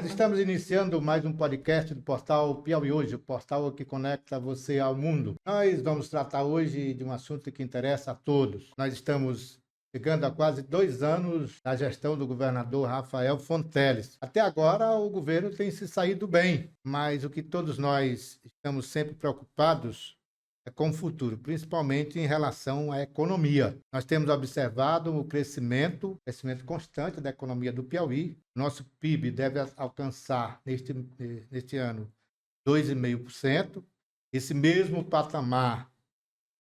Nós estamos iniciando mais um podcast do Portal Piauí Hoje, o portal que conecta você ao mundo. Nós vamos tratar hoje de um assunto que interessa a todos. Nós estamos chegando a quase 2 anos da gestão do governador Rafael Fonteles. Até agora, o governo tem se saído bem, mas o que todos nós estamos sempre preocupados é com o futuro, principalmente em relação à economia. Nós temos observado o crescimento constante da economia do Piauí. Nosso PIB deve alcançar neste ano 2,5%. Esse mesmo patamar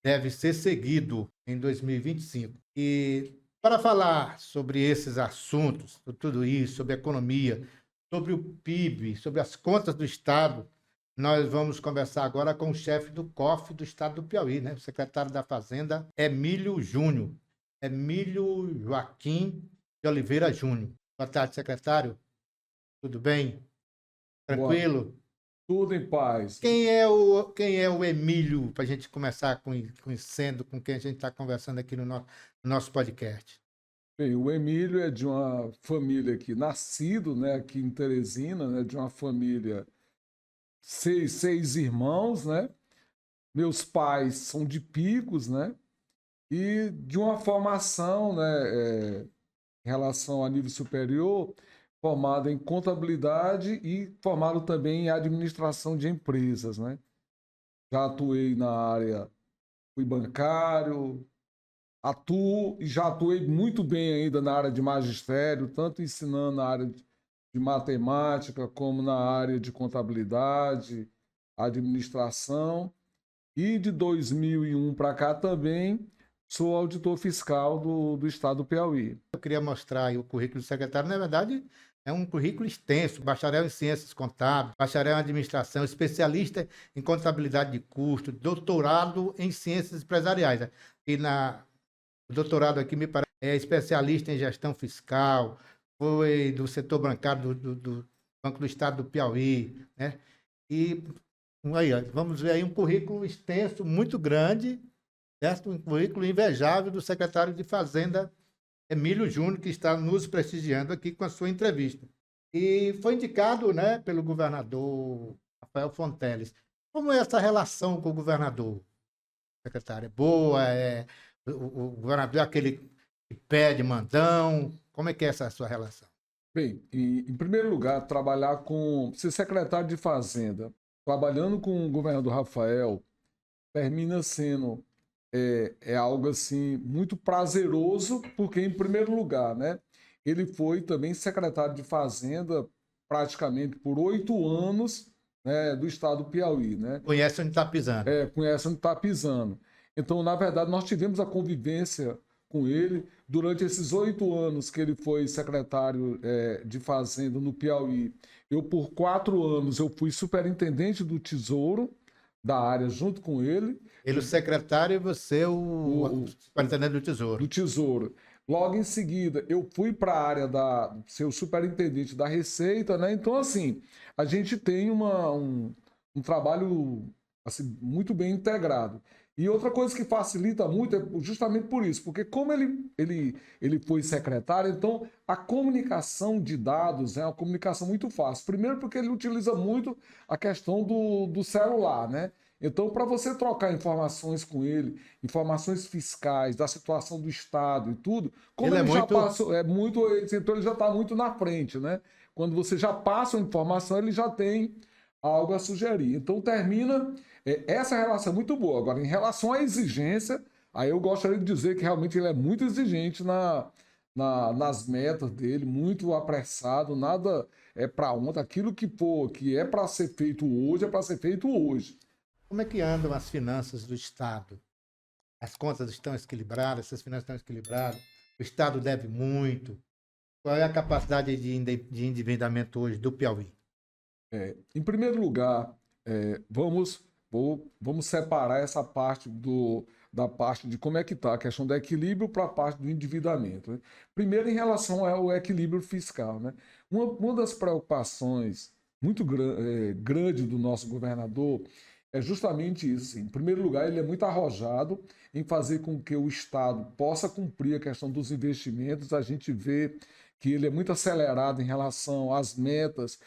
deve ser seguido em 2025. E para falar sobre esses assuntos, sobre tudo isso, sobre a economia, sobre o PIB, sobre as contas do Estado, nós vamos conversar agora com o chefe do COF do Estado do Piauí, né? O secretário da Fazenda, Emílio Júnior. Emílio Joaquim de Oliveira Júnior. Boa tarde, secretário. Tudo bem? Tranquilo? Tudo em paz. Quem é o Emílio, para a gente começar conhecendo com quem a gente está conversando aqui no nosso podcast? Bem, o Emílio é de uma família aqui, nascido, né, aqui em Teresina, né, de uma família, seis irmãos, né? Meus pais são de Picos, né? E de uma formação, né, em relação a nível superior, formado em contabilidade e formado também em administração de empresas, né? Já atuei na área, fui bancário, atuo e já atuei muito bem ainda na área de magistério, tanto ensinando na área de matemática, como na área de contabilidade, administração. E de 2001 para cá também sou auditor fiscal do Estado do Piauí. Eu queria mostrar aí o currículo do secretário. Na verdade, é um currículo extenso: bacharel em ciências contábeis, bacharel em administração, especialista em contabilidade de custo, doutorado em ciências empresariais. E o doutorado aqui me parece é especialista em gestão fiscal, foi do setor bancário do Banco do Estado do Piauí, né? E aí, ó, vamos ver aí um currículo extenso, muito grande, certo? Um currículo invejável do secretário de Fazenda, Emílio Júnior, que está nos prestigiando aqui com a sua entrevista. E foi indicado, né, pelo governador Rafael Fonteles. Como é essa relação com o governador, secretário? É boa? O governador é aquele que pede mandão? Como é que é essa sua relação? Bem, em primeiro lugar, ser secretário de Fazenda, trabalhando com o governador Rafael, termina sendo algo assim muito prazeroso, porque, em primeiro lugar, né, ele foi também secretário de Fazenda praticamente por 8 anos, né, do estado do Piauí, né? Conhece onde está pisando. Conhece onde está pisando. Então, na verdade, nós tivemos a convivência com ele durante esses 8 anos que ele foi secretário de Fazenda no Piauí. Eu, por 4 anos, eu fui superintendente do Tesouro da área junto com ele. Ele, o secretário, e você, o superintendente do Tesouro. Do Tesouro. Logo em seguida, eu fui para a área de ser o superintendente da Receita, né? Então, assim, a gente tem um trabalho assim, muito bem integrado. E outra coisa que facilita muito é justamente por isso, porque como ele foi secretário, então a comunicação de dados é uma comunicação muito fácil. Primeiro porque ele utiliza muito a questão do celular, né? Então, para você trocar informações com ele, informações fiscais, da situação do Estado e tudo, como ele já passou, então ele já está muito na frente, né? Quando você já passa a informação, ele já tem algo a sugerir. Então, termina essa relação é muito boa. Agora, em relação à exigência, aí eu gostaria de dizer que realmente ele é muito exigente nas metas dele, muito apressado, nada é para ontem. Aquilo que é para ser feito hoje, é para ser feito hoje. Como é que andam as finanças do Estado? As contas estão equilibradas, essas finanças estão equilibradas, o Estado deve muito. Qual é a capacidade de endividamento hoje do Piauí? Em primeiro lugar, vamos separar essa parte da parte de como é que está a questão do equilíbrio para a parte do endividamento, né? Primeiro, em relação ao equilíbrio fiscal, né? Uma das preocupações muito grande do nosso governador é justamente isso. Assim. Em primeiro lugar, ele é muito arrojado em fazer com que o Estado possa cumprir a questão dos investimentos. A gente vê que ele é muito acelerado em relação às metas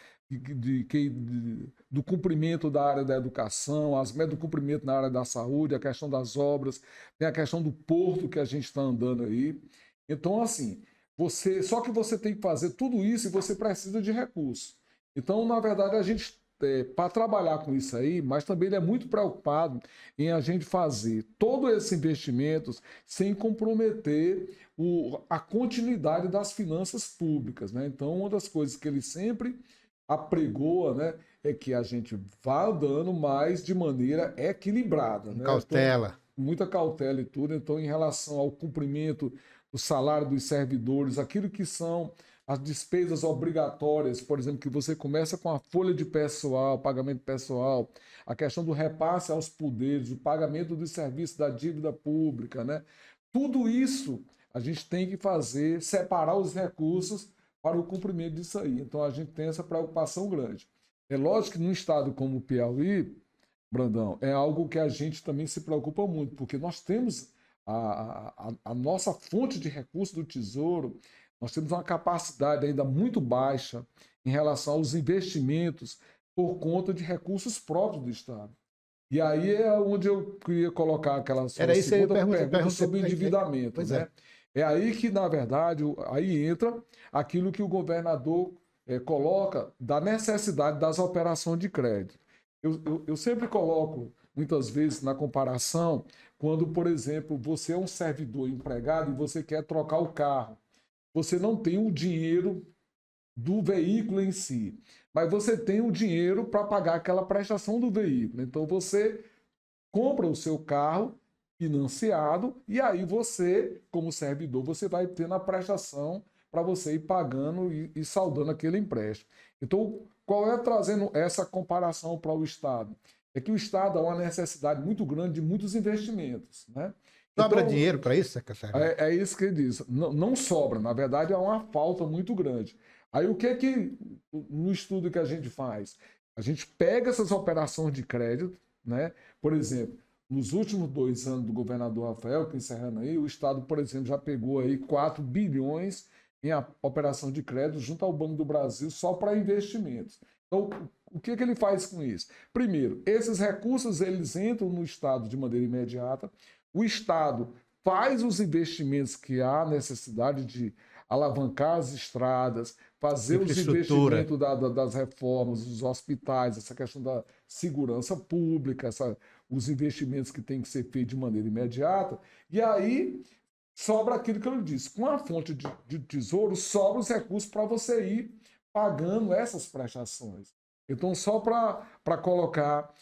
do cumprimento da área da educação, as metas do cumprimento na área da saúde, a questão das obras, tem a questão do porto que a gente está andando aí. Então, assim, só que você tem que fazer tudo isso e você precisa de recursos. Então, na verdade, a gente, para trabalhar com isso aí, mas também ele é muito preocupado em a gente fazer todos esses investimentos sem comprometer a continuidade das finanças públicas, né? Então, uma das coisas que ele sempre apregoa, né, é que a gente vá andando, mas de maneira equilibrada, né? Cautela. Então, muita cautela e tudo. Então, em relação ao cumprimento do salário dos servidores, aquilo que são as despesas obrigatórias, por exemplo, que você começa com a folha de pessoal, pagamento pessoal, a questão do repasse aos poderes, o pagamento dos serviços da dívida pública, né? Tudo isso a gente tem que fazer, separar os recursos para o cumprimento disso aí. Então a gente tem essa preocupação grande. É lógico que num estado como o Piauí, Brandão, é algo que a gente também se preocupa muito, porque nós temos a nossa fonte de recursos do Tesouro, nós temos uma capacidade ainda muito baixa em relação aos investimentos por conta de recursos próprios do Estado. E aí é onde eu queria colocar aquela sua segunda pergunta sobre o endividamento, né? É aí que, na verdade, aí entra aquilo que o governador coloca da necessidade das operações de crédito. Eu sempre coloco, muitas vezes, na comparação, quando, por exemplo, você é um servidor empregado e você quer trocar o carro. Você não tem o dinheiro do veículo em si, mas você tem o dinheiro para pagar aquela prestação do veículo. Então, você compra o seu carro financiado e aí você, como servidor, você vai ter na prestação para você ir pagando e saldando aquele empréstimo. Então, qual é trazendo essa comparação para o Estado? É que o Estado há uma necessidade muito grande de muitos investimentos, né? Sobra Então, dinheiro para isso, Secretário? É isso que ele diz. Não sobra, na verdade é uma falta muito grande. Aí o que no estudo que a gente faz? A gente pega essas operações de crédito, né? Por exemplo, nos últimos 2 anos do governador Rafael, que encerrando aí, o Estado, por exemplo, já pegou aí 4 bilhões em operação de crédito junto ao Banco do Brasil só para investimentos. Então, o que ele faz com isso? Primeiro, esses recursos eles entram no Estado de maneira imediata. O Estado faz os investimentos que há necessidade de alavancar as estradas, fazer os investimentos das reformas, dos hospitais, essa questão da segurança pública, os investimentos que têm que ser feitos de maneira imediata. E aí sobra aquilo que eu disse. Com a fonte de tesouro, sobra os recursos para você ir pagando essas prestações. Então, só para colocar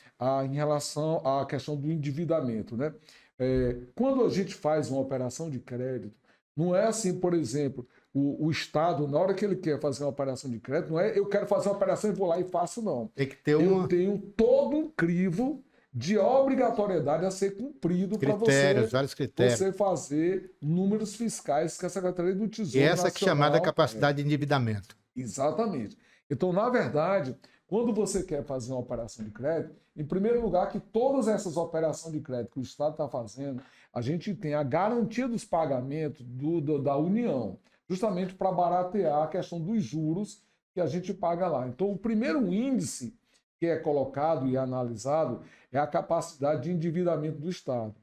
em relação à questão do endividamento, né? Quando a gente faz uma operação de crédito, não é assim, por exemplo, o Estado, na hora que ele quer fazer uma operação de crédito, não é eu quero fazer uma operação e vou lá e faço, não. Tem que ter eu tenho todo um crivo de obrigatoriedade a ser cumprido para você fazer números fiscais que a Secretaria do Tesouro e essa que é chamada capacidade de endividamento. Exatamente. Então, na verdade, quando você quer fazer uma operação de crédito, em primeiro lugar, que todas essas operações de crédito que o Estado está fazendo, a gente tem a garantia dos pagamentos da União, justamente para baratear a questão dos juros que a gente paga lá. Então, o primeiro índice que é colocado e analisado é a capacidade de endividamento do Estado.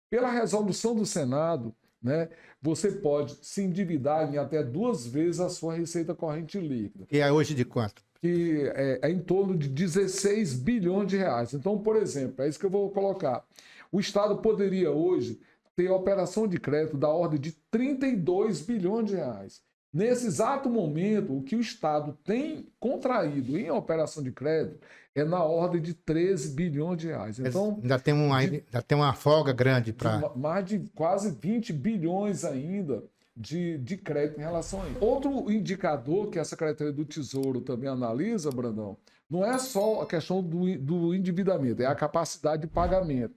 Pela resolução do Senado, né, você pode se endividar em até 2 vezes a sua receita corrente líquida. E é hoje de quanto? Que é em torno de 16 bilhões de reais. Então, por exemplo, é isso que eu vou colocar. O Estado poderia hoje ter operação de crédito da ordem de 32 bilhões de reais. Nesse exato momento, o que o Estado tem contraído em operação de crédito é na ordem de 13 bilhões de reais. Então, ainda tem uma folga grande para... Mais de quase 20 bilhões ainda de crédito em relação a isso. Outro indicador que a Secretaria do Tesouro também analisa, Brandão, não é só a questão do endividamento, é a capacidade de pagamento.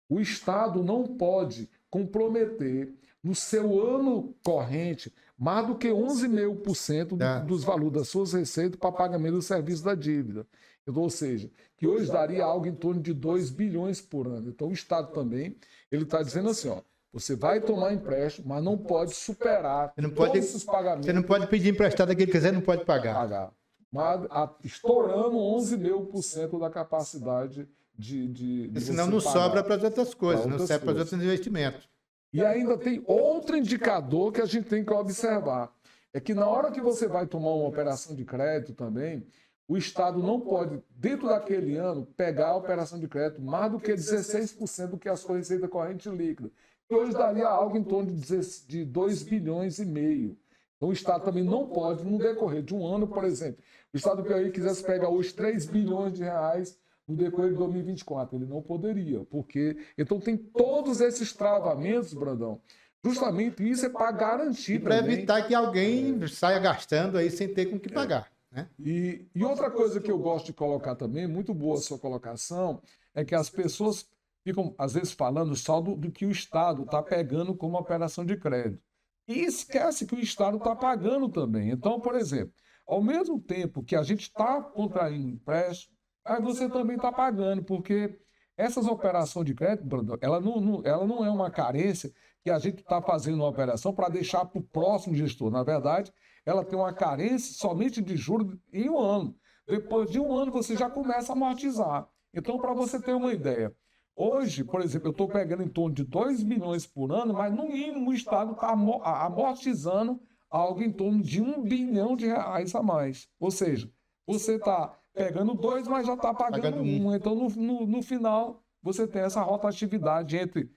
O Estado não pode comprometer no seu ano corrente mais do que 11,5% dos valores das suas receitas para pagamento do serviço da dívida. Então, ou seja, que hoje daria algo em torno de 2 bilhões por ano. Então, o Estado também, ele está dizendo assim, ó, Você vai tomar empréstimo, mas não pode superar todos esses pagamentos. Você não pode pedir emprestado aquilo que quiser, não pode pagar. Mas estourando 11,5% da capacidade de senão não sobra para as outras coisas, não serve para os outros investimentos. E ainda tem outro indicador que a gente tem que observar. É que na hora que você vai tomar uma operação de crédito também, o Estado não pode, dentro daquele ano, pegar a operação de crédito mais do que 16% do que a sua receita corrente líquida. Que hoje daria algo em torno de 2,5 bilhões. Então, o Estado também não pode, no decorrer de um ano, por exemplo, o Estado do Piauí quisesse pegar hoje 3 bilhões de reais no decorrer de 2024. Ele não poderia, porque... Então, tem todos esses travamentos, Brandão. Justamente isso é para garantir para evitar que alguém saia gastando aí sem ter com que pagar. Né? E outra coisa que eu gosto de colocar também, muito boa a sua colocação, é que as pessoas ficam, às vezes, falando só do que o Estado está pegando como operação de crédito. E esquece que o Estado está pagando também. Então, por exemplo, ao mesmo tempo que a gente está contraindo empréstimo, aí você também está pagando, porque essas operações de crédito, Brandão, ela não é uma carência que a gente está fazendo uma operação para deixar para o próximo gestor. Na verdade, ela tem uma carência somente de juros em um ano. Depois de um ano, você já começa a amortizar. Então, para você ter uma ideia, hoje, por exemplo, eu estou pegando em torno de 2 milhões por ano, mas no mínimo o Estado está amortizando algo em torno de 1 bilhão de reais a mais. Ou seja, você está pegando 2, mas já está pagando 1. Então, no final, você tem essa rotatividade entre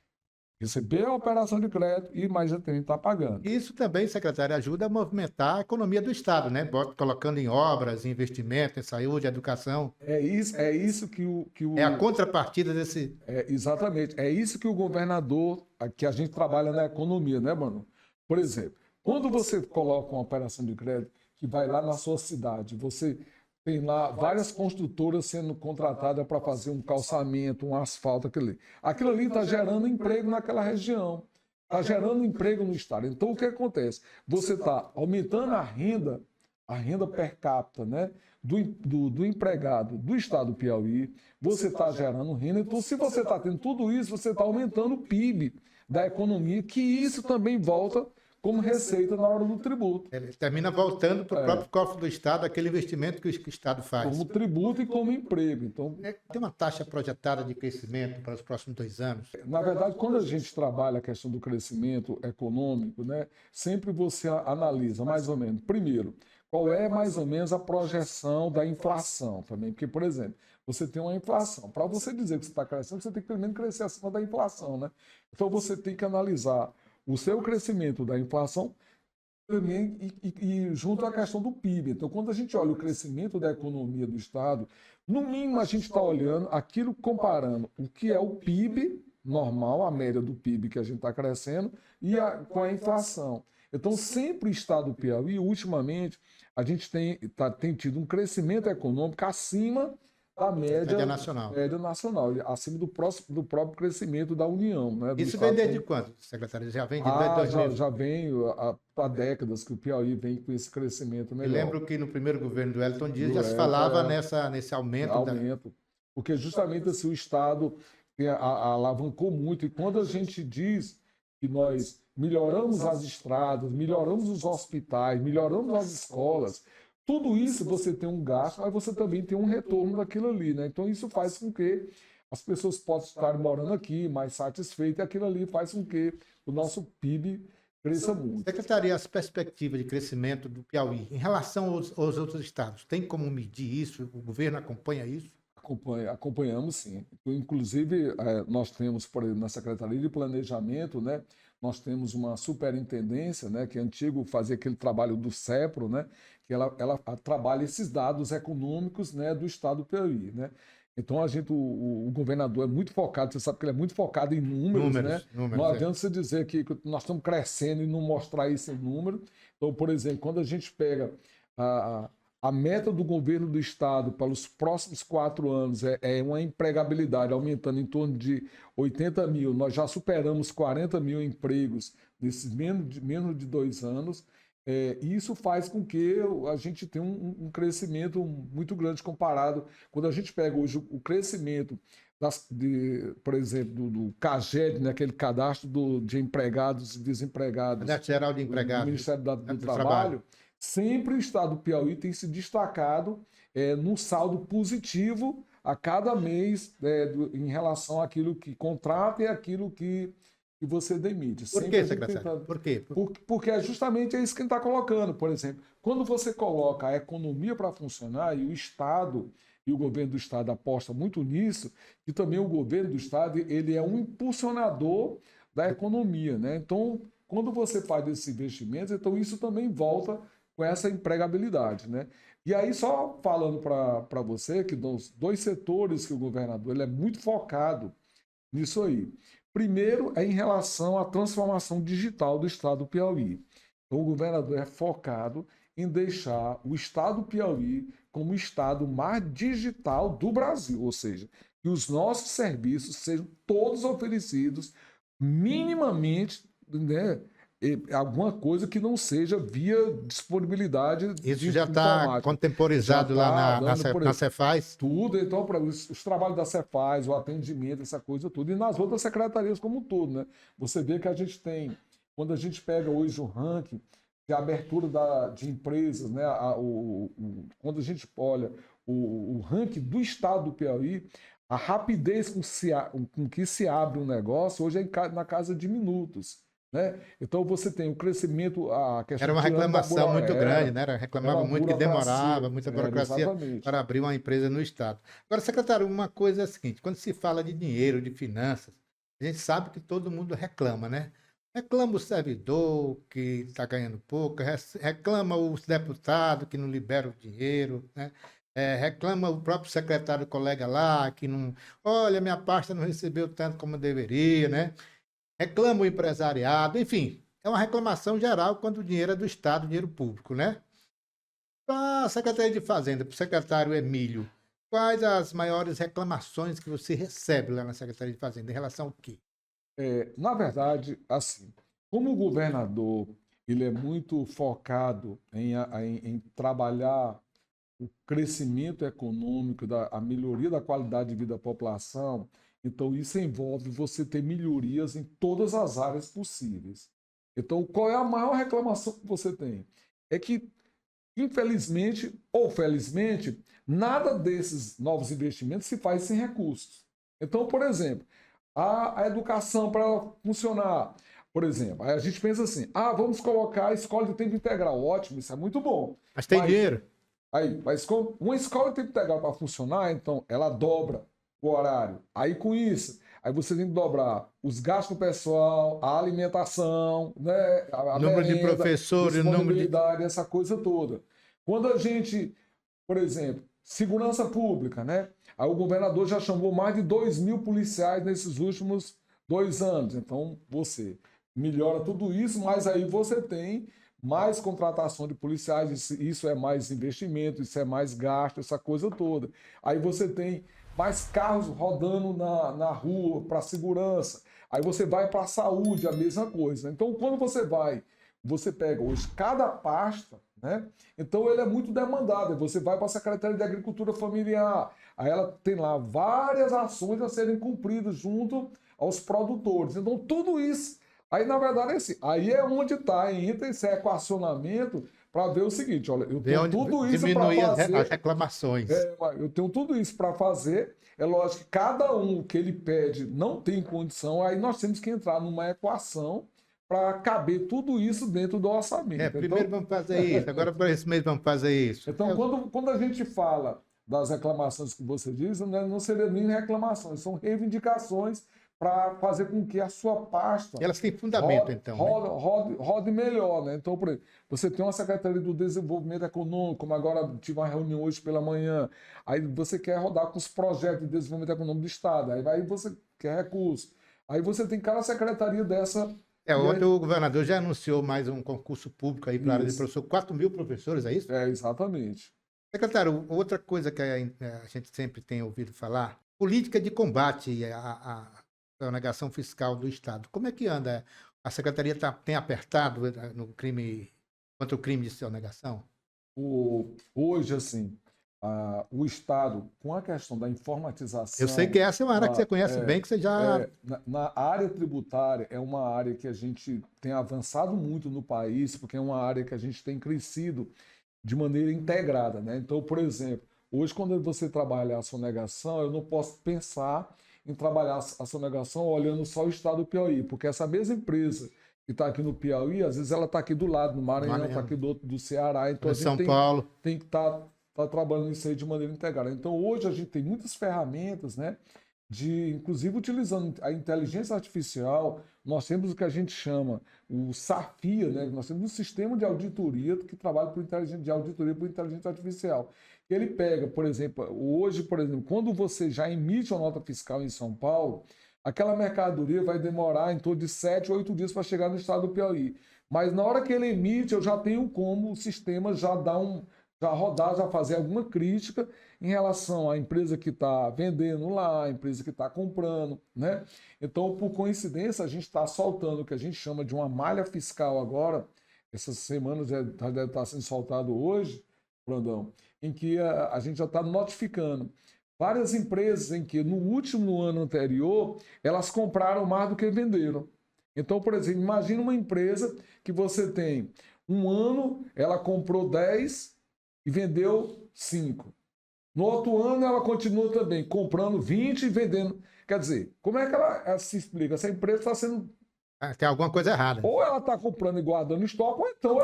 receber a operação de crédito e mais a gente está pagando. Isso também, secretário, ajuda a movimentar a economia do Estado, né? Colocando em obras, em investimento, em saúde, educação. É isso que o... É a contrapartida desse... exatamente. É isso que o governador, que a gente trabalha na economia, né, mano? Por exemplo, quando você coloca uma operação de crédito que vai lá na sua cidade, você tem lá várias construtoras sendo contratadas para fazer um calçamento, um asfalto, aquilo ali está gerando emprego naquela região, está gerando emprego no estado. Então, o que acontece? Você está aumentando a renda per capita, né, do empregado do estado do Piauí, você está gerando renda. Então, se você está tendo tudo isso, você está aumentando o PIB da economia, que isso também volta como receita na hora do tributo. Ele termina voltando para o próprio cofre do Estado, aquele investimento que o Estado faz. Como tributo e como emprego. Então, tem uma taxa projetada de crescimento para os próximos 2 anos? Na verdade, quando a gente trabalha a questão do crescimento econômico, né, sempre você analisa mais ou menos, primeiro, qual é mais ou menos a projeção da inflação também. Porque, por exemplo, você tem uma inflação. Para você dizer que você está crescendo, você tem que pelo menos crescer acima da inflação. Né? Então, você tem que analisar o seu crescimento da inflação também e junto à questão do PIB. Então, quando a gente olha o crescimento da economia do Estado, no mínimo a gente está olhando aquilo comparando o que é o PIB normal, a média do PIB que a gente está crescendo, com a inflação. Então, sempre o Estado do Piauí, ultimamente, a gente tem tido um crescimento econômico acima da média nacional, acima do próprio crescimento da União. Né, isso vem desde quando, secretário? Já vem de 2000? Já vem há décadas que o Piauí vem com esse crescimento melhor. Eu lembro que no primeiro governo do Wellington Dias já se falava nesse aumento. Porque justamente assim, o Estado alavancou muito. E quando a gente diz que nós melhoramos as estradas, melhoramos os hospitais, melhoramos as escolas, tudo isso você tem um gasto, mas você também tem um retorno daquilo ali, né? Então isso faz com que as pessoas possam estar morando aqui mais satisfeitas, e aquilo ali faz com que o nosso PIB cresça muito. Secretaria, as perspectivas de crescimento do Piauí em relação aos outros estados, tem como medir isso? O governo acompanha isso? Acompanhamos, sim. Inclusive, nós temos, por exemplo, na Secretaria de Planejamento, né, nós temos uma superintendência, né, que é antigo fazia aquele trabalho do CEPRO, né, que ela trabalha esses dados econômicos, né, do estado do Piauí, né. Então, o governador é muito focado, você sabe que ele é muito focado em números, né? Não adianta você dizer que nós estamos crescendo e não mostrar isso em número. Então, por exemplo, quando a gente pega a meta do governo do estado para os próximos 4 anos é uma empregabilidade aumentando em torno de 80 mil. Nós já superamos 40 mil empregos nesses menos de 2 anos. E isso faz com que a gente tenha um crescimento muito grande comparado. Quando a gente pega hoje o crescimento, por exemplo, do CAGED, né, aquele cadastro de empregados e desempregados Cadastro Geral de do Empregados Ministério do do Trabalho. Trabalho, sempre o estado do Piauí tem se destacado num saldo positivo a cada mês em relação àquilo que contrata e àquilo que você demite. Por Sempre que, a gente secretário? tentando. Por quê? Porque é justamente isso que ele está colocando. Por exemplo, quando você coloca a economia para funcionar e o Estado e o governo do Estado aposta muito nisso, e também o governo do Estado ele é um impulsionador da economia, né? Então, quando você faz esses investimentos, então isso também volta com essa empregabilidade, né? E aí, só falando para você que dos dois setores que o governador ele é muito focado nisso aí. Primeiro é em relação à transformação digital do estado do Piauí. Então, o governador é focado em deixar o estado do Piauí como o estado mais digital do Brasil, ou seja, que os nossos serviços sejam todos oferecidos minimamente, né, alguma coisa que não seja via disponibilidade Isso de já está informática. Já contemporizado lá está na dando, por na exemplo, Cefaz. tudo, então, para os trabalhos da Cefaz, o atendimento, essa coisa tudo, e nas outras secretarias como um todo, né? Você vê que a gente tem, quando a gente pega hoje o ranking de abertura de empresas, né? Quando a gente olha o ranking do estado do Piauí, a rapidez com que se abre um negócio hoje é na casa de minutos. Né? Então você tem o crescimento, a questão Era uma tirando da reclamação muito grande, né? era Reclamava a muito que demorava, burocracia, muita era burocracia exatamente. para abrir uma empresa no Estado. Agora, secretário, uma coisa é a seguinte: quando se fala de dinheiro, de finanças, a gente sabe que todo mundo reclama, né? Reclama o servidor que está ganhando pouco, reclama os deputados que não liberam o dinheiro, né? Reclama o próprio secretário colega lá que não, olha, minha pasta não recebeu tanto como deveria, né? Reclama o empresariado, enfim, é uma reclamação geral quando o dinheiro é do Estado, dinheiro público, né? Para a Secretaria de Fazenda, para o secretário Emílio, quais as maiores reclamações que você recebe lá na Secretaria de Fazenda em relação ao quê? Na verdade, assim, como o governador ele é muito focado em trabalhar o crescimento econômico, a melhoria da qualidade de vida da população, então isso envolve você ter melhorias em todas as áreas possíveis. Então, qual é a maior reclamação que você tem? É que, infelizmente ou felizmente, nada desses novos investimentos se faz sem recursos. Então, por exemplo, a educação para ela funcionar, por exemplo, aí a gente pensa assim, vamos colocar a escola de tempo integral, ótimo, isso é muito bom. Mas tem dinheiro. Mas uma escola de tempo integral para funcionar, então ela dobra o horário. Aí com isso, aí você tem que dobrar os gastos do pessoal, a alimentação, né, a Número de merenda, professores, número de. disponibilidade, essa coisa toda. Quando a gente, por exemplo, segurança pública, né? Aí o governador já chamou mais de 2.000 policiais nesses últimos 2 anos. Então você melhora tudo isso, mas aí você tem mais contratação de policiais, isso é mais investimento, isso é mais gasto, essa coisa toda. Aí você tem mais carros rodando na rua para segurança. Aí você vai para a saúde, a mesma coisa. Então, quando você pega hoje cada pasta, né? Então ele é muito demandado. Você vai para a Secretaria de Agricultura Familiar, aí ela tem lá várias ações a serem cumpridas junto aos produtores. Então, tudo isso. Aí, na verdade, é assim, aí é onde entra esse equacionamento para ver o seguinte: olha, eu tenho tudo isso para diminuir as fazer. reclamações. Eu tenho tudo isso para fazer. É lógico que cada um que ele pede não tem condição, aí nós temos que entrar numa equação para caber tudo isso dentro do orçamento. Primeiro vamos fazer isso, agora para esse mês vamos fazer isso. Então, quando a gente fala das reclamações que você diz, não seria nem reclamações, são reivindicações para fazer com que a sua pasta Elas têm fundamento, então. rode melhor. Né? Então, por exemplo, você tem uma Secretaria do Desenvolvimento Econômico, como agora tive uma reunião hoje pela manhã, aí você quer rodar com os projetos de desenvolvimento econômico do Estado, aí você quer recurso. Aí você tem cada secretaria dessa. Ontem o governador já anunciou mais um concurso público aí para a área de professor, 4.000 professores, é isso? Exatamente. Secretário, outra coisa que a gente sempre tem ouvido falar, política de combate à sonegação fiscal do Estado. Como é que anda? A Secretaria tem apertado no crime contra o crime de sonegação? Hoje, assim, o Estado, com a questão da informatização... Eu sei que essa é uma área que você conhece bem, que você já... Na área tributária, é uma área que a gente tem avançado muito no país, porque é uma área que a gente tem crescido de maneira integrada, né? Então, por exemplo, hoje, quando você trabalha a sonegação, eu não posso pensar em trabalhar a sonegação olhando só o estado do Piauí, porque essa mesma empresa que está aqui no Piauí, às vezes ela está aqui do lado, no Maranhão, está aqui do Ceará, então a gente São Paulo. tem que estar trabalhando isso aí de maneira integrada. Então, hoje a gente tem muitas ferramentas, né? Inclusive utilizando a inteligência artificial, nós temos o que a gente chama o SAFIA, né? Nós temos um sistema de auditoria que trabalha de auditoria por inteligência artificial. Ele pega, por exemplo, hoje, por exemplo, quando você já emite uma nota fiscal em São Paulo, aquela mercadoria vai demorar em torno de 7 ou 8 dias para chegar no estado do Piauí. Mas na hora que ele emite, eu já tenho como o sistema já rodar, já fazer alguma crítica em relação à empresa que está vendendo lá, à empresa que está comprando, né? Então, por coincidência, a gente está soltando o que a gente chama de uma malha fiscal agora, essas semanas já deve estar sendo soltado hoje, Brandão, em que a gente já está notificando várias empresas em que no último ano anterior elas compraram mais do que venderam. Então, por exemplo, imagina uma empresa que você tem um ano, ela comprou 10 e vendeu 5. No outro ano, ela continua também comprando 20 e vendendo. Quer dizer, como é que ela se explica? Essa empresa está sendo... Tem alguma coisa errada. Ou ela está comprando e guardando estoque, ou então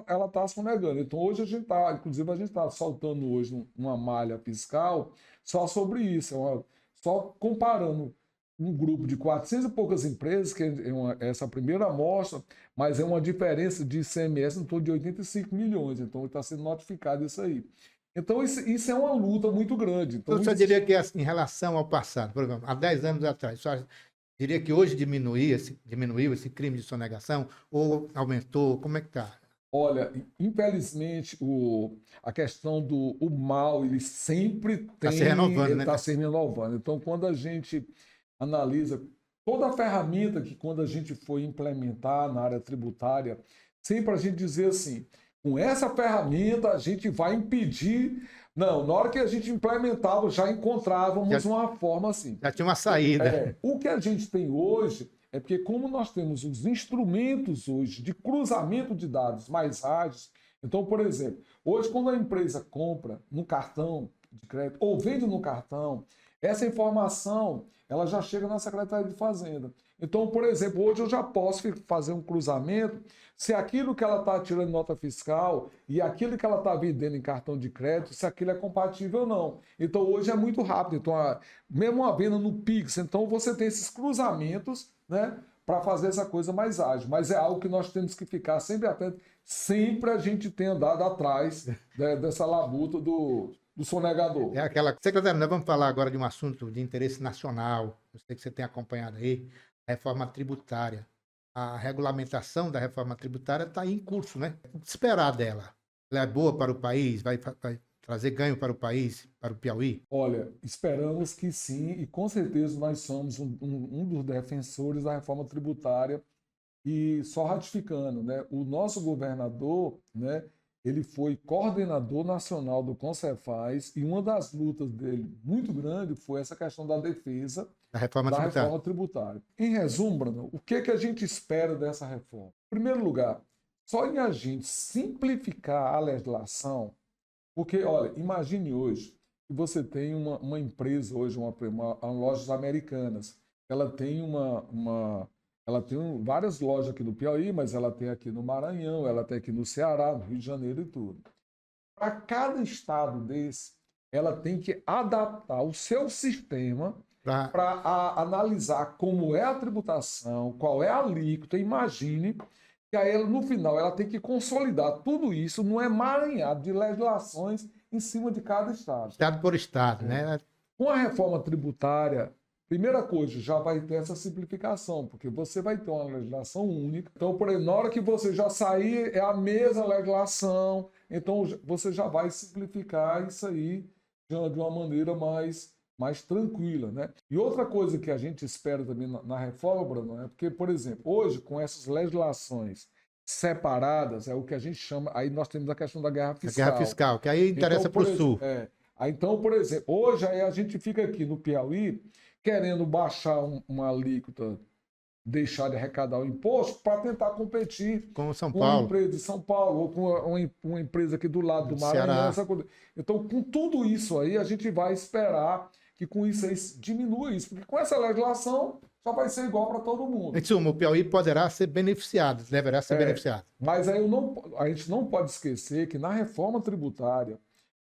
ela está sonegando. Então, hoje a gente está, inclusive, a gente está soltando hoje uma malha fiscal só sobre isso, só comparando um grupo de 400 e poucas empresas, que é essa primeira amostra, mas é uma diferença de ICMS em torno de 85 milhões. Então, está sendo notificado isso aí. Então, isso é uma luta muito grande. Então, você diria que em relação ao passado, por exemplo, há 10 anos atrás, você diria que hoje diminuiu esse crime de sonegação ou aumentou? Como é que está? Olha, infelizmente, a questão do mal, ele sempre tem... Está se renovando, né? Está se renovando. Então, quando a gente analisa toda a ferramenta que quando a gente foi implementar na área tributária, sempre a gente dizer assim, com essa ferramenta a gente vai impedir... Não, na hora que a gente implementava, já encontrávamos uma forma assim. Já tinha uma saída. O que a gente tem hoje é porque como nós temos os instrumentos hoje de cruzamento de dados mais ágeis, então, por exemplo, hoje quando a empresa compra no cartão de crédito ou vende no cartão, essa informação ela já chega na Secretaria de Fazenda. Então, por exemplo, hoje eu já posso fazer um cruzamento se aquilo que ela está tirando nota fiscal e aquilo que ela está vendendo em cartão de crédito, se aquilo é compatível ou não. Então, hoje é muito rápido. Então, mesmo a venda no Pix, então você tem esses cruzamentos, né, para fazer essa coisa mais ágil. Mas é algo que nós temos que ficar sempre atentos. Sempre a gente tem andado atrás, né, dessa labuta do sonegador. É aquela... Secretário, nós vamos falar agora de um assunto de interesse nacional. Eu sei que você tem acompanhado aí, a reforma tributária. A regulamentação da reforma tributária está em curso, né? O que esperar dela? Ela é boa para o país? Vai trazer ganho para o país, para o Piauí? Olha, esperamos que sim, e com certeza nós somos um dos defensores da reforma tributária. E só ratificando, né? O nosso governador, né, ele foi coordenador nacional do Concefaz e uma das lutas dele muito grande foi essa questão da defesa da reforma tributária. Em resumo, Bruno, o que a gente espera dessa reforma? Em primeiro lugar, só em a gente simplificar a legislação, porque, olha, imagine hoje que você tem uma empresa hoje, uma lojas americanas, ela tem ela tem várias lojas aqui no Piauí, mas ela tem aqui no Maranhão, ela tem aqui no Ceará, no Rio de Janeiro e tudo. Para cada estado desse, ela tem que adaptar o seu sistema para analisar como é a tributação, qual é a alíquota. Imagine que aí, no final, ela tem que consolidar tudo isso num emaranhado de legislações em cima de cada estado. Estado por estado, né? Com a reforma tributária, primeira coisa, já vai ter essa simplificação, porque você vai ter uma legislação única. Então, por exemplo, na hora que você já sair, é a mesma legislação. Então, você já vai simplificar isso aí de uma maneira mais tranquila, né? E outra coisa que a gente espera também na reforma, Bruno, é porque, por exemplo, hoje, com essas legislações separadas, é o que a gente chama, aí nós temos a questão da guerra A guerra fiscal. fiscal, que aí interessa Então, para o Sul. Então, por exemplo, hoje aí a gente fica aqui no Piauí querendo baixar uma alíquota, deixar de arrecadar o imposto para tentar competir Com São com uma Paulo, empresa de São Paulo ou com uma empresa aqui do lado do Maranhão. Ceará. Essa coisa. Então, com tudo isso aí, a gente vai esperar que com isso aí diminua isso, porque com essa legislação só vai ser igual para todo mundo. Em suma, o Piauí poderá ser beneficiado, deverá ser beneficiado. Mas aí a gente não pode esquecer que na reforma tributária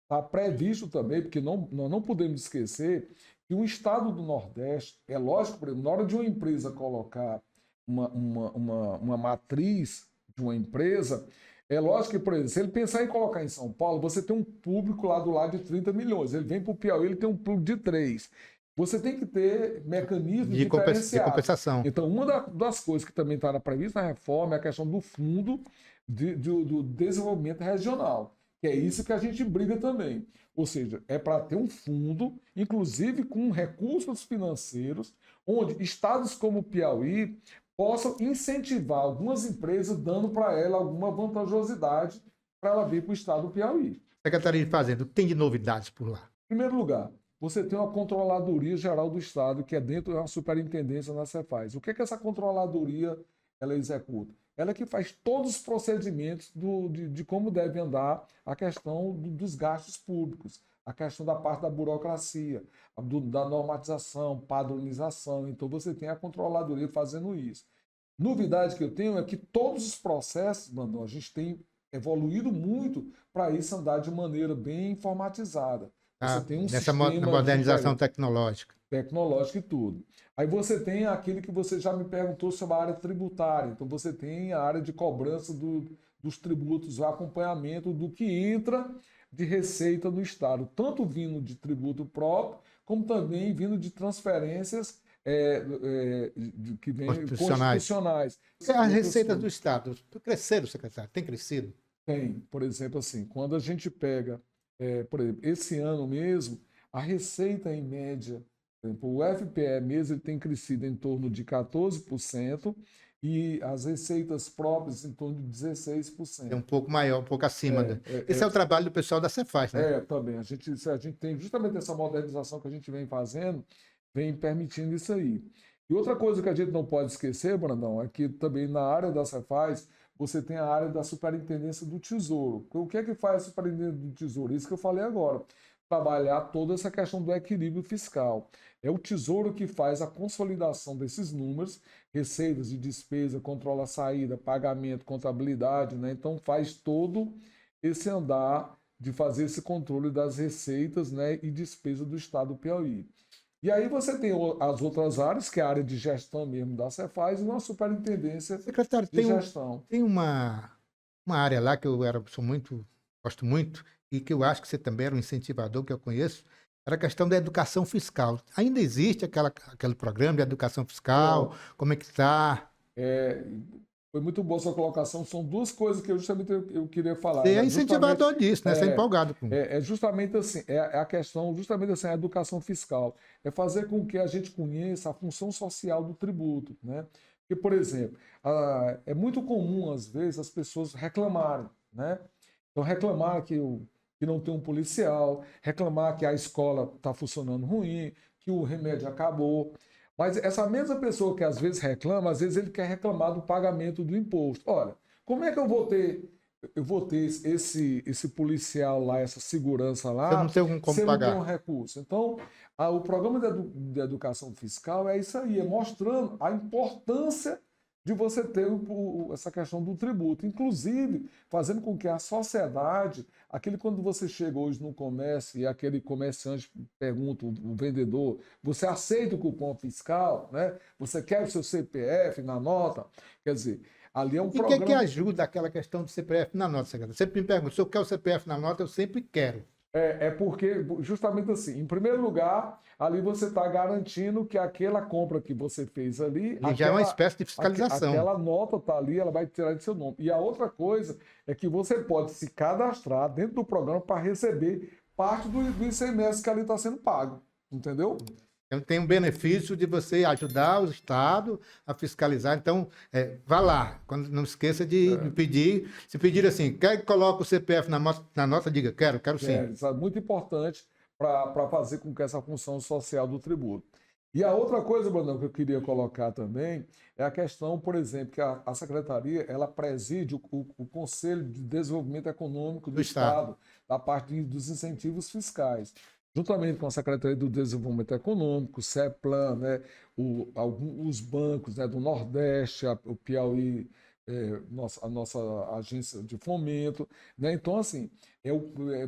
está previsto também, porque nós não podemos esquecer que o estado do Nordeste, é lógico, por exemplo, na hora de uma empresa colocar uma matriz de uma empresa, é lógico que, por exemplo, se ele pensar em colocar em São Paulo, você tem um público lá do lado de 30 milhões. Ele vem para o Piauí, ele tem um público de 3. Você tem que ter mecanismos De diferenciados. compensação. Então, uma das coisas que também está prevista na reforma é a questão do fundo do desenvolvimento regional, que é isso que a gente briga também. Ou seja, é para ter um fundo, inclusive com recursos financeiros, onde estados como o Piauí possam incentivar algumas empresas, dando para ela alguma vantajosidade para ela vir para o estado do Piauí. Secretaria de Fazenda, o que tem de novidades por lá? Em primeiro lugar, você tem uma Controladoria Geral do Estado, que é dentro da superintendência da Cefaz. O que é que essa controladoria ela executa? Ela é que faz todos os procedimentos de como deve andar a questão dos gastos públicos, a questão da parte da burocracia, da normatização, padronização. Então, você tem a controladoria fazendo isso. Novidade que eu tenho é que todos os processos, Brandão, a gente tem evoluído muito para isso andar de maneira bem informatizada. Você tem um nessa sistema modernização tecnológica e tudo. Aí você tem aquilo que você já me perguntou sobre a área tributária. Então você tem a área de cobrança dos tributos, o acompanhamento do que entra de receita no Estado, tanto vindo de tributo próprio, como também vindo de transferências que vêm constitucionais. As receitas do Estado cresceram, secretário? Tem crescido? Tem. Por exemplo, assim, quando a gente pega, por exemplo, esse ano mesmo, a receita em média, por exemplo, o FPE mesmo ele tem crescido em torno de 14% e as receitas próprias em torno de 16%. É um pouco maior, um pouco acima. Esse é o trabalho do pessoal da Cefaz, né? Também. A gente tem justamente essa modernização que a gente vem fazendo, vem permitindo isso aí. E outra coisa que a gente não pode esquecer, Brandão, é que também na área da Cefaz, você tem a área da Superintendência do Tesouro. O que é que faz a Superintendência do Tesouro? Isso que eu falei agora. Trabalhar toda essa questão do equilíbrio fiscal. É o Tesouro que faz a consolidação desses números, receitas e despesa, controla a saída, pagamento, contabilidade, né? Então faz todo esse andar de fazer esse controle das receitas, né, e despesa do Estado do Piauí. E aí você tem as outras áreas, que é a área de gestão mesmo da Cefaz, e uma superintendência Secretário, de gestão. Tem uma área lá que eu gosto muito, e que eu acho que você também era um incentivador, que eu conheço, era a questão da educação fiscal. Ainda existe aquele programa de educação fiscal? Como é que está? Foi muito boa a sua colocação. São duas coisas que eu queria falar. Você é incentivador disso, né? Você é empolgado com isso. Justamente assim, a questão, justamente assim, a educação fiscal. É fazer com que a gente conheça a função social do tributo, né? Porque, por exemplo, é muito comum, às vezes, as pessoas reclamarem, né? Então, reclamar que não tem um policial, reclamar que a escola está funcionando ruim, que o remédio acabou. Mas essa mesma pessoa que às vezes reclama, às vezes ele quer reclamar do pagamento do imposto. Olha, como é que eu vou ter esse policial lá, essa segurança lá, se eu não tenho como pagar, não tem um recurso? Então, o programa de educação fiscal é isso aí, é mostrando a importância de você ter essa questão do tributo, inclusive fazendo com que a sociedade, quando você chega hoje no comércio e aquele comerciante pergunta, o vendedor, você aceita o cupom fiscal, né? Você quer o seu CPF na nota? Quer dizer, ali é um programa... E o que ajuda aquela questão do CPF na nota, secretário? Sempre me pergunta, se eu quero o CPF na nota, eu sempre quero. Porque, justamente assim, em primeiro lugar, ali você está garantindo que aquela compra que você fez ali... já é uma espécie de fiscalização. Aquela nota está ali, ela vai tirar de seu nome. E a outra coisa é que você pode se cadastrar dentro do programa para receber parte do ICMS que ali está sendo pago. Entendeu? Então, tem um benefício de você ajudar o Estado a fiscalizar. Então, vá lá, não esqueça de pedir. Se pedir assim, quer que coloque o CPF na nota, diga, quero sim. Isso é muito importante para fazer com que essa função social do tributo. E a outra coisa, Brandão, que eu queria colocar também é a questão, por exemplo, que a Secretaria ela preside o Conselho de Desenvolvimento Econômico do Do Estado. Estado, da parte dos incentivos fiscais. Juntamente com a Secretaria do Desenvolvimento Econômico, o CEPLAN, né, os bancos, né, do Nordeste, o Piauí, a nossa agência de fomento, né? Então, assim,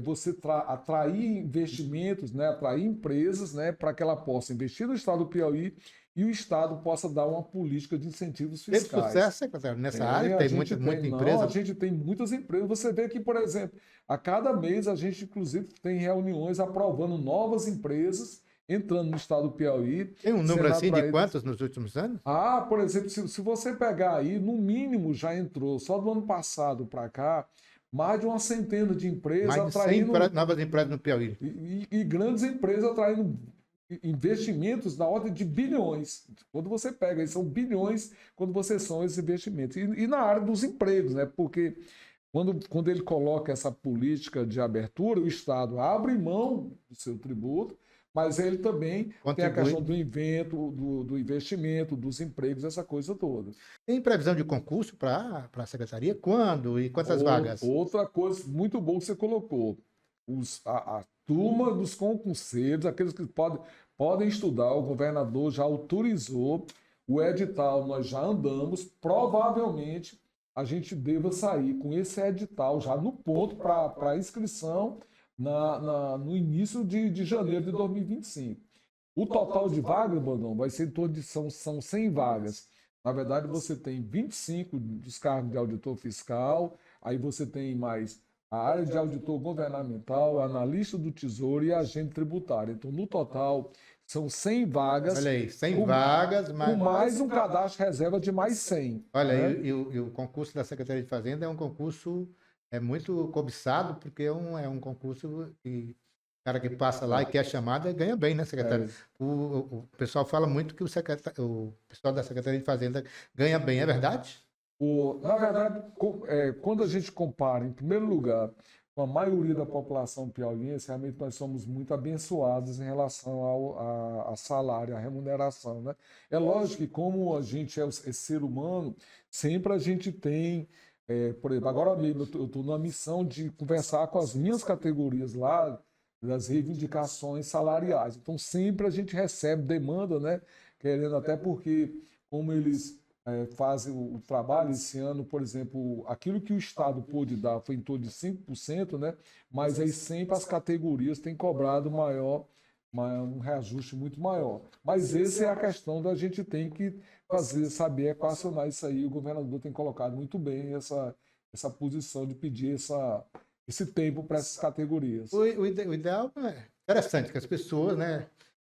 você atrair investimentos, né, atrair empresas, né, para que ela possa investir no estado do Piauí e o estado possa dar uma política de incentivos Teve fiscais. sucesso, secretário, nessa área? A Tem gente muita tem, não, empresa? a gente tem muitas empresas. Você vê que, por exemplo, a cada mês a gente, inclusive, tem reuniões aprovando novas empresas entrando no estado do Piauí. Tem um número sendo assim de atraídas. quantos nos últimos anos? Por exemplo, se você pegar aí, no mínimo já entrou, só do ano passado para cá, mais de uma centena de empresas Mais de 100 atraindo novas empresas no Piauí. e grandes empresas atraindo investimentos na ordem de bilhões. Quando você pega, são bilhões quando você são esses investimentos. E na área dos empregos, né? Porque quando ele coloca essa política de abertura, o Estado abre mão do seu tributo, mas ele também tem a questão do invento, do investimento, dos empregos, essa coisa toda. Tem previsão de concurso para a secretaria? Quando e quantas vagas? Outra coisa muito boa que você colocou. A turma dos concurseiros, aqueles que podem estudar, o governador já autorizou o edital, nós já andamos, provavelmente a gente deva sair com esse edital já no ponto para inscrição no início de janeiro de 2025. O total de vagas, Bandão, vai ser em torno de são 100 vagas. Na verdade, você tem 25 dos cargos de auditor fiscal, aí você tem mais a área de auditor governamental, analista do Tesouro e agente tributário. Então, no total, são 100 vagas. Olha aí, 100 vagas, com mais um cadastro reserva de mais 100. Olha, né? e o concurso da Secretaria de Fazenda é um concurso muito cobiçado, porque é um concurso que o cara que passa lá e quer a chamada ganha bem, né, secretário? O pessoal fala muito que o pessoal da Secretaria de Fazenda ganha bem, é verdade? Na verdade, quando a gente compara, em primeiro lugar, com a maioria da população piauiense, realmente nós somos muito abençoados em relação a salário, a remuneração. Né? É lógico que, como a gente é ser humano, sempre a gente tem, por exemplo, agora mesmo eu estou na missão de conversar com as minhas categorias lá, das reivindicações salariais. Então, sempre a gente recebe demanda, né? Querendo até porque, como eles fazem o trabalho esse ano, por exemplo, aquilo que o Estado pôde dar foi em torno de 5%, né? Mas aí sempre as categorias têm cobrado um reajuste muito maior. Mas essa é a questão da gente tem que saber equacionar isso aí. O governador tem colocado muito bem essa posição de pedir esse tempo para essas categorias. O ideal é interessante que as pessoas, né?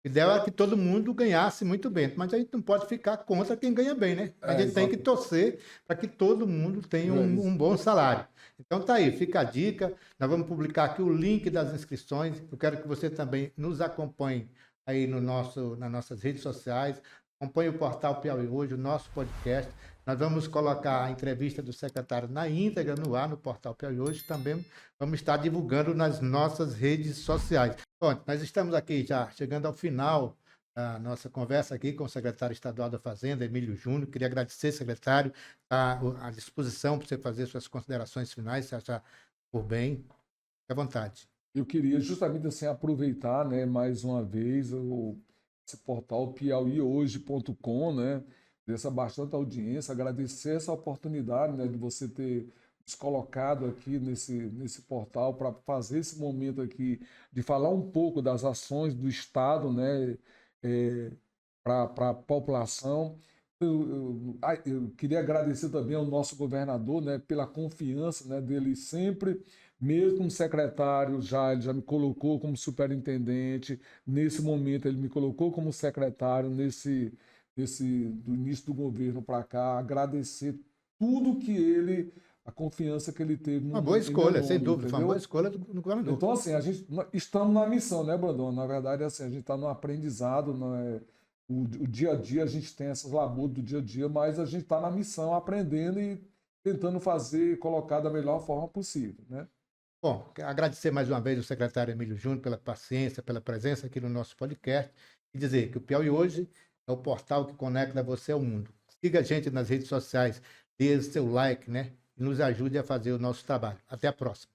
O ideal é que todo mundo ganhasse muito bem, mas a gente não pode ficar contra quem ganha bem, né? A gente tem que torcer para que todo mundo tenha um bom salário. Então tá aí, fica a dica. Nós vamos publicar aqui o link das inscrições. Eu quero que você também nos acompanhe aí nas nossas redes sociais. Acompanhe o portal Piauí Hoje, o nosso podcast. Nós vamos colocar a entrevista do secretário na íntegra no ar, no portal Piauí Hoje. Também vamos estar divulgando nas nossas redes sociais. Bom, nós estamos aqui já chegando ao final da nossa conversa aqui com o secretário estadual da Fazenda, Emílio Júnior. Queria agradecer, secretário, à disposição para você fazer suas considerações finais, se achar por bem. Fique à vontade. Eu queria justamente assim aproveitar, né, mais uma vez esse portal piauihoje.com, né, dessa bastante audiência, agradecer essa oportunidade, né, de você ter nos colocado aqui nesse portal para fazer esse momento aqui de falar um pouco das ações do Estado, né, para a população. Eu queria agradecer também ao nosso governador, né, pela confiança, né, dele sempre, mesmo como secretário, ele já me colocou como superintendente. Nesse momento, ele me colocou como secretário do início do governo para cá. Agradecer tudo que ele, a confiança que ele teve Uma boa escolha, sem dúvida, foi uma boa entendeu? escolha no governador. Então, assim, estamos na missão, né, Brandon? Na verdade, assim, a gente está no aprendizado, né? O dia a dia, a gente tem essas labutas do dia a dia, mas a gente está na missão, aprendendo e tentando fazer, colocar da melhor forma possível, né? Bom, quero agradecer mais uma vez ao secretário Emílio Júnior pela paciência, pela presença aqui no nosso podcast e dizer que o Piauí Hoje é o portal que conecta você ao mundo. Siga a gente nas redes sociais, dê seu like, né? E nos ajude a fazer o nosso trabalho. Até a próxima.